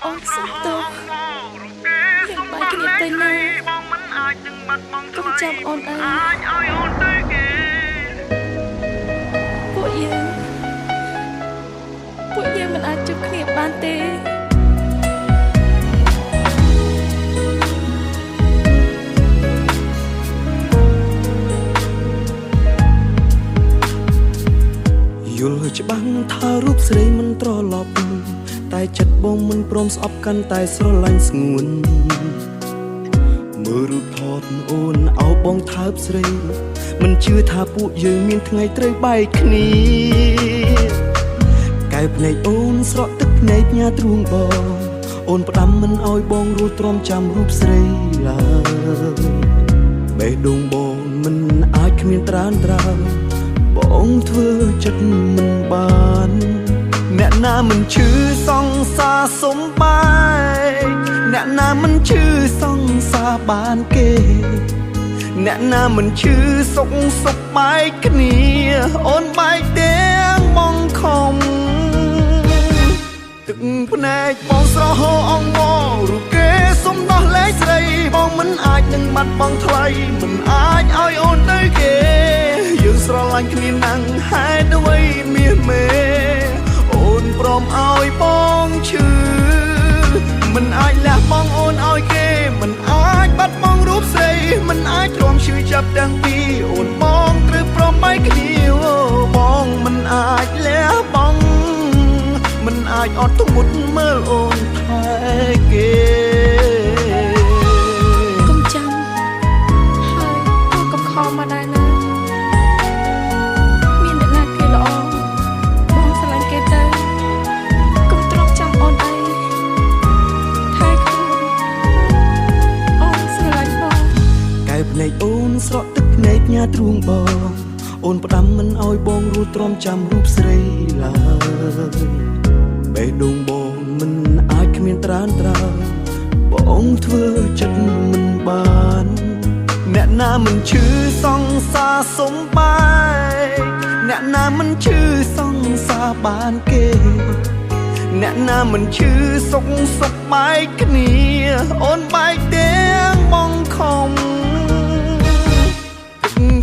អូនសុំទោសយើងបាយគ្នាទៅណាកុំចាំអូនអើយពួកយើងមិនអាចជួបគ្នាបានទេយល់ច្បាស់ថារូបស្រីមិនត្រឡប់តែចិត្តបងមិនព្រមស្អប់កាន់តែស្រឡាញ់ស្ងួនមើលរូបថតអូនអោបងថើបស្រីមិនជឿថាពួកយើងមានថ្ងៃត្រូវបែកគ្នាកែវភ្នែកអូនស្រក់ទឹកភ្នែកញ៉ាទ្រូងបងអូនផ្ដាំមិនអោយបងរស់ទ្រាំចាំរូបស្រីឡើយបេះដូងបងមិនអាចគ្មានត្រានត្រើយបងធ្វើចិត្តមិនបានអ្នកណាមិនឈឺសង្សារសំបាយអ្នកណាមិនឈឺសង្សារបានគេអ្នកណាមិនឈឺសុខបែកគ្នាអូនបែកទាំងបងខំទឹកភ្នែកបងស្រហោអងមករូបគេសុំដោះលែងស្រីបងមិនអាចនឹងបាត់បង់ថ្លៃមិនអាចឲ្យអូនទៅគេយើងស្រឡាញ់គ្នាណាស់ហេតុអ្វីមាសមេអូនព្រមឲ្យបងឈឺមិនអាចលះបង់អូនឲ្យគេមិនអាចបាត់បង់រូបស្រីមិនអាចទ្រាំឈឺចាប់ទាំងពីរអូនបងត្រូវព្រមបែកគ្នាបងមិនអាចលះបង់មិនអាចអត់ទមុតមើលអូនថែគេកុំចាំហើយអូនកុំខំមកដែរណាមានអ្នកណាគេល្អបងស្រឡាញ់គេទៅកុំទ្រាំចាំអូនអីថែខ្លួនអូនស្រឡាញ់បងកែវភ្នែកអូនស្រក់ទឹកភ្នែកញ៉ាទ្រូងបងអូនផ្ដាំមិនអោយបងរស់ទ្រាំចាំរូបស្រីឡើយបេះដូងបងមិនអាចគ្មានត្រានត្រើយបងធ្វើចិត្តមិនបានអ្នកណាមិនឈឺសង្សារសំបាយអ្នកណាមិនឈឺសង្សារបានគេអ្នកណាមិនឈឺសុខបែកគ្នាអូនបែកទាំងបងខំ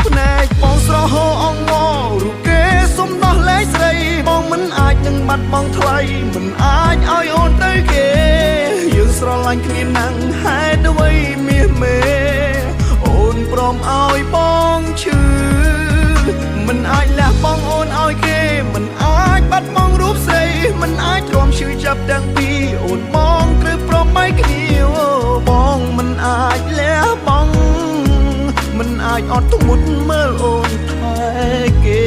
ភ្នែកបងស្រហោអងមករូបគេសុំដោះលែងស្រីបងមិនអាចនឹងបាត់បង់ថ្លៃមិនអាចឲ្យអូនទៅគេយើងស្រឡាញ់គ្នាណាស់ហេតុអ្វីមាសមេអូនព្រមឲ្យបងឈឺមិនអាចលះបង់អូនឲ្យគេមិនអាចបាត់បង់រូបស្រីមិនអាចទ្រាំឈឺចាប់ទាំងពីរអូនបងត្រូវព្រមបែកគ្នាបងមិនអាចលះបង់មិនអាចអត់ទមុតមើលអូនថែគេ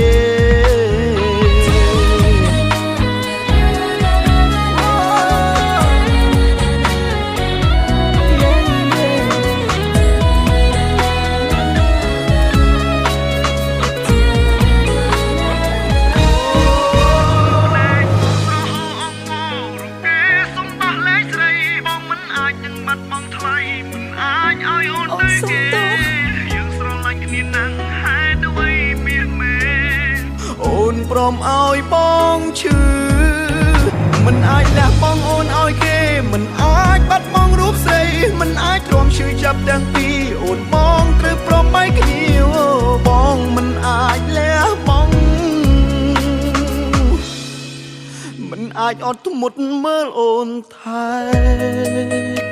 ព្រមឲ្យបងឈឺមិនអាចលះបង់អូនឲ្យគេមិនអាចបាត់បង់រូបស្រីមិនអាចទ្រាំឈឺចាប់ទាំងពីរអូនបងត្រូវព្រមបែកគ្នាបងមិនអាចលះបង់មិនអាចអត់ធ្មត់មើលអូនថែ